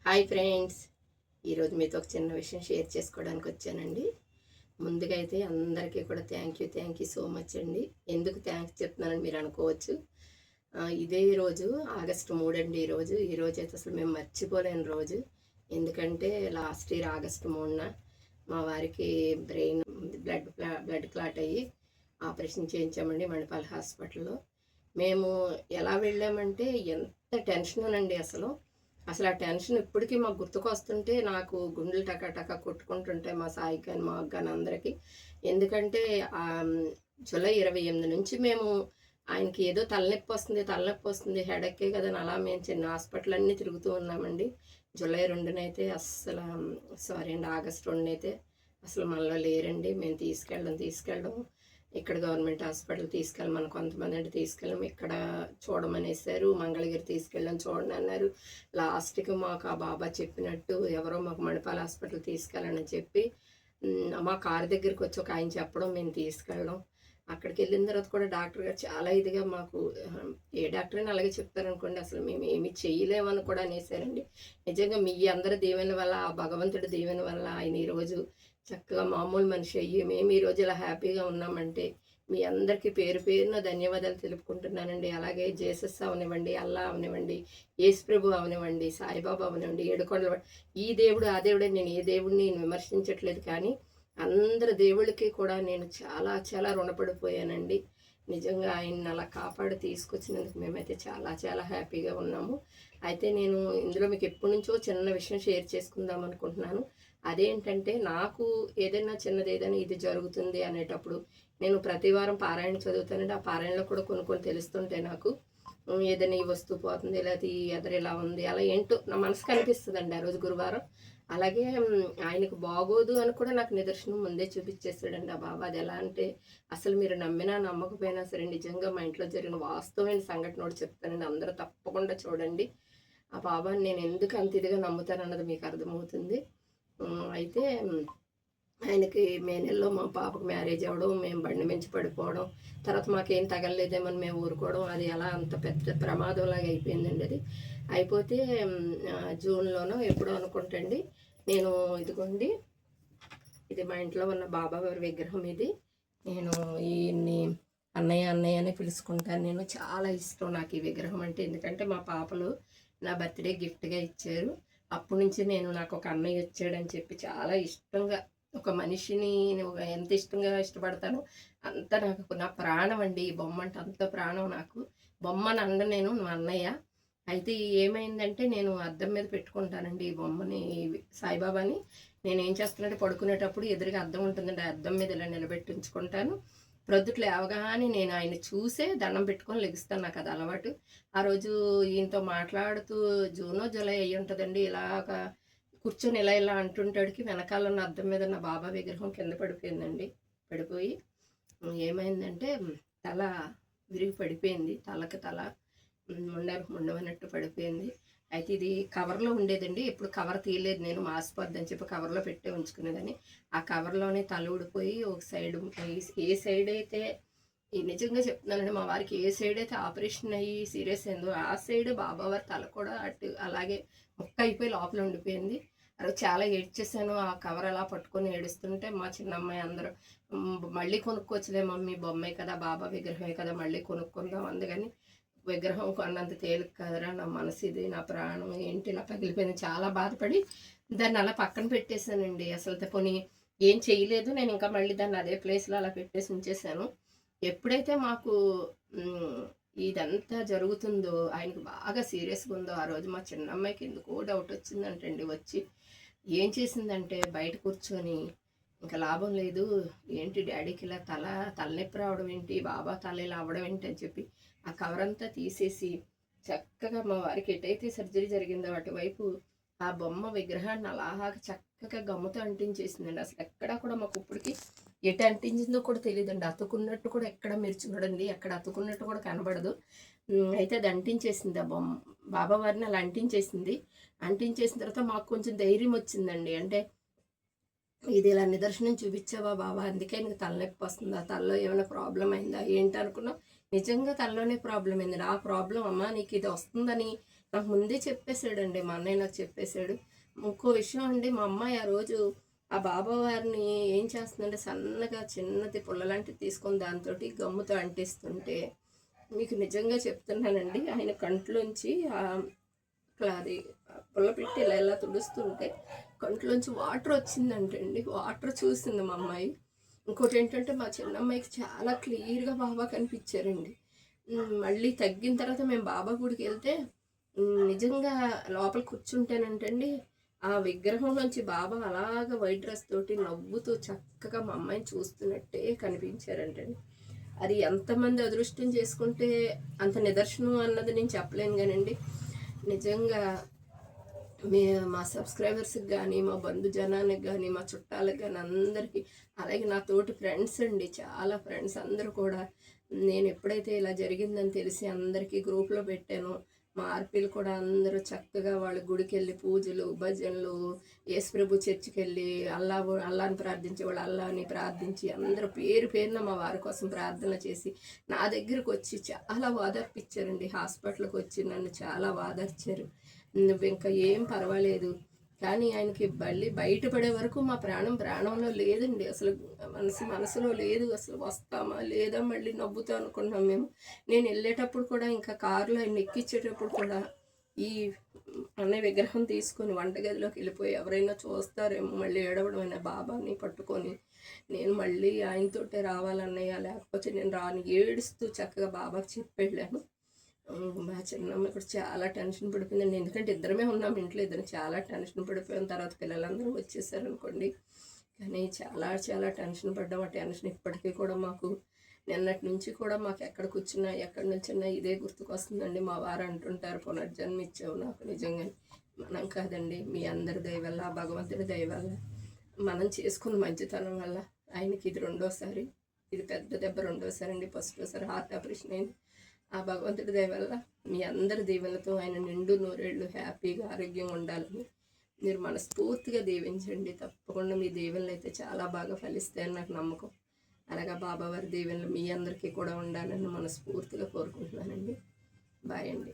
Hi friends, ఈరోజు మీతో ఒక చిన్న విషయం షేర్ చేసుకోవడానికి వచ్చానండి. ముందుగా అయితే అందరికీ కూడా థ్యాంక్ యూ సో మచ్ అండి. ఎందుకు థ్యాంక్స్ చెప్తున్నానని మీరు అనుకోవచ్చు. ఇదే రోజు ఆగస్టు 3 అండి. ఈరోజు అయితే అసలు మేము మర్చిపోలేని రోజు. ఎందుకంటే లాస్ట్ ఇయర్ ఆగస్టు 3న మా వారికి బ్రెయిన్ బ్లడ్ క్లాట్ అయ్యి ఆపరేషన్ చేయించామండి మణిపాల్ హాస్పిటల్లో. మేము ఎలా వెళ్ళామంటే ఎంత టెన్షన్ అండి అసలు ఆ టెన్షన్ ఇప్పటికీ మాకు గుర్తుకొస్తుంటే నాకు గుండెలు టకా కొట్టుకుంటుంటాయి, మా సాయికి కానీ మాకు కానీ అందరికీ. ఎందుకంటే జూలై 28 నుంచి మేము ఆయనకి ఏదో తలనొప్పి వస్తుంది హెడెక్కే కదని అలా మేము చిన్న హాస్పిటల్ అన్నీ తిరుగుతూ ఉన్నామండి. జూలై 2నైతే అస్సలు సారీ అండి, ఆగస్ట్ 2నైతే అసలు మనలో లేరండి. మేము తీసుకెళ్ళడం ఇక్కడ గవర్నమెంట్ హాస్పిటల్ తీసుకెళ్ళమని కొంతమంది అంటే తీసుకెళ్ళాము. ఇక్కడ చూడమనేసారు, మంగళగిరి తీసుకెళ్ళాం చూడండి అన్నారు. లాస్ట్కి మాకు ఆ బాబా చెప్పినట్టు ఎవరో మాకు మణిపాల్ హాస్పిటల్ తీసుకెళ్ళని చెప్పి మా కారు దగ్గరికి వచ్చి ఒక ఆయన చెప్పడం, మేము తీసుకెళ్ళడం. అక్కడికి వెళ్ళిన తర్వాత కూడా డాక్టర్ గారు చాలా ఇదిగా మాకు, ఏ డాక్టర్ అయినా అలాగే చెప్తారనుకోండి, అసలు మేము ఏమి చేయలేమని కూడా అనేసారండి. నిజంగా మీ అందరి దీవెన వల్ల, ఆ భగవంతుడి దీవెన వల్ల ఆయన ఈరోజు చక్కగా మామూలు మనిషి అయ్యి మేము ఈరోజు ఇలా హ్యాపీగా ఉన్నామంటే మీ అందరికీ పేరు పేరున ధన్యవాదాలు తెలుపుకుంటున్నానండి. అలాగే జేసస్ అవనివ్వండి, అల్లా అవనివ్వండి, యేసు ప్రభు అవనివ్వండి, సాయిబాబా అవనివ్వండి, ఏడుకొండల ఈ దేవుడు ఆ దేవుడే, నేను ఏ దేవుడిని విమర్శించట్లేదు, కానీ అందరి దేవుళ్ళకి కూడా నేను చాలా చాలా రుణపడిపోయానండి. నిజంగా ఆయన్ని అలా కాపాడి తీసుకొచ్చినందుకు మేమైతే చాలా చాలా హ్యాపీగా ఉన్నాము. అయితే నేను ఇందులో మీకు ఎప్పటి నుంచో చిన్న విషయం షేర్ చేసుకుందాం అనుకుంటున్నాను. అదేంటంటే, నాకు ఏదైనా చిన్నది ఏదైనా ఇది జరుగుతుంది అనేటప్పుడు నేను ప్రతి వారం పారాయణ చదువుతానండి. ఆ పారాయణలో కూడా కొన్ని తెలుస్తుంటాయి నాకు. ఏదైనా ఈ వస్తువు పోతుంది, లేకపోతే ఈ ఎదరు ఇలా ఉంది, అలా ఏంటో నా మనసుకు అనిపిస్తుందండి ఆ రోజు గురువారం. అలాగే ఆయనకు బాగోదు అని కూడా నాకు నిదర్శనం ముందే చూపించేస్తాడండి ఆ బాబా. అది ఎలా అంటే, అసలు మీరు నమ్మినా నమ్మకపోయినా సరే నిజంగా మా ఇంట్లో జరిగిన వాస్తవమైన సంఘటన ఒకటి చెప్తానండి. అందరూ తప్పకుండా చూడండి. ఆ బాబాని నేను ఎందుకు అంత ఇదిగా నమ్ముతానన్నది మీకు అర్థమవుతుంది. అయితే ఆయనకి మే నెలలో మా పాపకు మ్యారేజ్ అవ్వడం, మేము బండి మించి పడిపోవడం, తర్వాత మాకేం తగలలేదేమని మేము ఊరుకోవడం, అది అలా అంత పెద్ద ప్రమాదంలాగా అయిపోయిందండి. అది అయిపోతే జూన్లోనో ఎప్పుడో అనుకుంటండి, నేను ఇదిగోండి, ఇది మా ఇంట్లో ఉన్న బాబావారి విగ్రహం. ఇది నేను ఈయన్ని అన్నయ్య అని పిలుచుకుంటాను. నేను చాలా ఇష్టం నాకు ఈ విగ్రహం అంటే. ఎందుకంటే మా పాపలు నా బర్త్డే గిఫ్ట్గా ఇచ్చారు. అప్పటి నుంచి నాకు ఒక అన్నయ్య వచ్చాడని చెప్పి చాలా ఇష్టంగా, ఒక మనిషిని ఎంత ఇష్టంగా ఇష్టపడతానో అంత నాకు నా ప్రాణం అండి. ఈ బొమ్మ అంటే అంత ప్రాణం నాకు. బొమ్మని నేను మా అన్నయ్య. అయితే ఏమైందంటే, నేను అద్దం మీద పెట్టుకుంటానండి ఈ బొమ్మని, సాయిబాబాని. నేను ఏం చేస్తానంటే, పడుకునేటప్పుడు ఎదురుగా అద్దం ఉంటుందండి, ఆ అద్దం మీద ఇలా నిలబెట్టి ఉంచుకుంటాను. ప్రొద్దుట్లు లేవగానే నేను ఆయన చూసే దండం పెట్టుకొని లెగుస్తాను. నాకు అది అలవాటు. ఆ రోజు ఈయనతో మాట్లాడుతూ జూనో జూలై అయ్యి ఉంటుందండి, ఇలాగ కూర్చొని ఇలా అంటుంటాడికి వెనకాల ఉన్న అద్దం మీద నా బాబా విగ్రహం కింద పడిపోయిందండి. పడిపోయి ఏమైందంటే, తల విరిగి పడిపోయింది. తలకి తల ముండవనట్టు పడిపోయింది. అయితే ఇది కవర్లో ఉండేదండి. ఎప్పుడు కవర్ తీయలేదు నేను, మాసిపోద్దని చెప్పి కవర్లో పెట్టే ఉంచుకునేదని. ఆ కవర్లోనే తల ఊడిపోయి ఒక సైడ్, ఏ సైడ్ అయితే, నిజంగా చెప్తున్నానండి, మా వారికి ఏ సైడ్ అయితే ఆపరేషన్ అయ్యి సీరియస్ అయిందో ఆ సైడ్ బాబావారి తల కూడా అటు అలాగే ముక్క అయిపోయి లోపల ఉండిపోయింది. అది చాలా ఏడ్చేసాను. ఆ కవర్ అలా పట్టుకొని ఏడుస్తుంటే మా చిన్నమ్మాయి అందరూ, మళ్ళీ కొనుక్కోవచ్చులే మమ్మీ, బొమ్మే కదా, బాబా విగ్రహమే కదా, మళ్ళీ కొనుక్కుందాం అందుకని. విగ్రహం కొన్నంత తేలిక కదరా, నా మనసు ఇది, నా ప్రాణం ఏంటి ఇలా పగిలిపోయింది. చాలా బాధపడి దాన్ని అలా పక్కన పెట్టేశానండి. అసలు పోనీ ఏం చేయలేదు నేను, ఇంకా మళ్ళీ దాన్ని అదే ప్లేస్లో అలా పెట్టేసి ఉంచేసాను. ఎప్పుడైతే మాకు ఇదంతా జరుగుతుందో, ఆయనకు బాగా సీరియస్గా ఉందో, ఆ రోజు మా చిన్నమ్మాయికి ఎందుకో డౌట్ వచ్చిందంటండి. వచ్చి ఏం చేసిందంటే, బయట కూర్చొని ఇంకా లాభం లేదు, ఏంటి డాడీకి ఇలా తలనొప్పి రావడం ఏంటి, బాబా తల ఇలా అవ్వడం ఏంటి అని చెప్పి ఆ కవర్ అంతా తీసేసి చక్కగా మా వారికి ఎటైతే సర్జరీ జరిగిందో అటువైపు ఆ బొమ్మ విగ్రహాన్ని అలాగా చక్కగా గమ్ముతో అంటించేసిందండి. అసలు ఎక్కడా కూడా మాకు ఇప్పటికి ఎటు అంటించిందో కూడా తెలియదండి. అతుకున్నట్టు కూడా ఎక్కడ మీరు చూడండి, ఎక్కడ అతుకున్నట్టు కూడా కనబడదు. అయితే అది అంటించేసింది, ఆ బొమ్మ బాబా వారిని అలా అంటించేసింది. అంటించేసిన తర్వాత మాకు కొంచెం ధైర్యం వచ్చిందండి. అంటే ఇది ఇలా నిదర్శనం చూపించావా బాబా, అందుకే నీకు తలనొప్పి వస్తుందా, తలలో ఏమైనా ప్రాబ్లం అయిందా ఏంటి అనుకున్నావు. నిజంగా తలలోనే ప్రాబ్లం అయింది. ఆ ప్రాబ్లం, అమ్మ నీకు ఇది వస్తుందని నాకు ముందే చెప్పేసాడండి. మా అన్నయ్య నాకు చెప్పేసాడు. ఇంకో విషయం అండి, మా అమ్మాయి ఆ రోజు ఆ బాబా వారిని ఏం చేస్తుందంటే సన్నగా చిన్నది పుల్లలాంటిది తీసుకొని దాంతోటి గమ్ముతో అంటిస్తుంటే, మీకు నిజంగా చెప్తున్నానండి, ఆయన కంట్లోంచి ఇట్లా అది పుల్ల పెట్టి ఇలా ఇలా తుడుస్తుంటే కంట్లోంచి వాటర్ వచ్చిందంటండి. వాటర్ చూసింది మా అమ్మాయి. ఇంకోటి ఏంటంటే మా చిన్నమ్మాయికి చాలా క్లియర్‌గా బాబా కనిపించారండి. మళ్ళీ తగ్గిన తర్వాత మేము బాబా గుడికి వెళ్తే నిజంగా లోపల కూర్చుంటేనంటండి, ఆ విగ్రహంలోంచి బాబా అలాగ వైట్ డ్రెస్ తోటి నవ్వుతూ చక్కగా మా అమ్మాయిని చూస్తున్నట్టే కనిపించారంటండి. అది ఎంతమంది అదృష్టం చేసుకుంటే అంత నిదర్శనం అన్నది నేను చెప్పలేను గానండి. నిజంగా మే మా సబ్స్క్రైబర్స్కి కానీ, మా బంధుజనానికి కానీ, మా చుట్టాలకు కానీ అందరికీ, అలాగే నా తోటి ఫ్రెండ్స్ అండి, చాలా ఫ్రెండ్స్ అందరూ కూడా నేను ఎప్పుడైతే ఇలా జరిగిందని తెలిసి అందరికీ గ్రూప్లో పెట్టానో, మా ఆర్పీలు కూడా అందరూ చక్కగా వాళ్ళ గుడికి వెళ్ళి పూజలు, భజనలు, యేసుప్రభు చర్చికి వెళ్ళి అల్లాని ప్రార్థించేవాళ్ళు అల్లాని ప్రార్థించి అందరూ పేరు పేరున మా వారి కోసం ప్రార్థన చేసి నా దగ్గరకు వచ్చి చాలా ఓదార్పిచ్చారండి. హాస్పిటల్కి వచ్చి నన్ను చాలా ఓదార్చారు. నువ్వు ఇంకా ఏం పర్వాలేదు, కానీ ఆయనకి మళ్ళీ బయటపడే వరకు మా ప్రాణంలో లేదండి. అసలు మనసులో లేదు. అసలు వస్తామా లేదా మళ్ళీ నవ్వుతా అనుకున్నాం మేము. నేను వెళ్ళేటప్పుడు కూడా ఇంకా కారులో ఆయన ఎక్కించేటప్పుడు కూడా ఈ అన్నయ్య విగ్రహం తీసుకొని వంటగదిలోకి వెళ్ళిపోయి ఎవరైనా చూస్తారేమో మళ్ళీ ఏడవడం అనే బాబాని పట్టుకొని నేను మళ్ళీ ఆయనతోటే రావాలన్నయ్య, లేకపోతే నేను రాను ఏడుస్తూ చక్కగా బాబాకి చెప్పి వెళ్ళాను. మా చిన్నమ్మ కూడా చాలా టెన్షన్ పడిపోయిందండి. ఎందుకంటే ఇద్దరమే ఉన్నాం ఇంట్లో. ఇద్దరు చాలా టెన్షన్ పడిపోయిన తర్వాత పిల్లలందరూ వచ్చేసారనుకోండి. కానీ చాలా చాలా టెన్షన్ పడ్డాం. ఆ టెన్షన్ ఇప్పటికీ కూడా మాకు నిన్నటి నుంచి కూడా మాకు ఎక్కడ కూర్చున్నా ఎక్కడి నుంచున్నా ఇదే గుర్తుకొస్తుందండి. మా వారు అంటుంటారు, పునర్జన్మ ఇచ్చావు నాకు నిజంగా. మనం కాదండి, మీ అందరి దయ వల్ల, భగవంతుడి దయ వల్ల, మనం చేసుకున్న మంచితనం వల్ల ఆయనకి ఇది రెండోసారి. ఇది పెద్ద దెబ్బ రెండోసారి అండి. ఫస్టోసారి హార్ట్ ఆపరేషన్ అయింది. ఆ భగవంతుడి దయ వల్ల మీ అందరి దీవెనలతో ఆయన నిండు నూరేళ్ళు హ్యాపీగా ఆరోగ్యంగా ఉండాలని మీరు మనస్ఫూర్తిగా దీవించండి. తప్పకుండా మీ దీవెనలు అయితే చాలా బాగా ఫలిస్తాయని నాకు నమ్మకం. అలాగా బాబావారి దీవెనలు మీ అందరికీ కూడా ఉండాలని మనస్ఫూర్తిగా కోరుకుంటున్నానండి. బాయ్ అండి.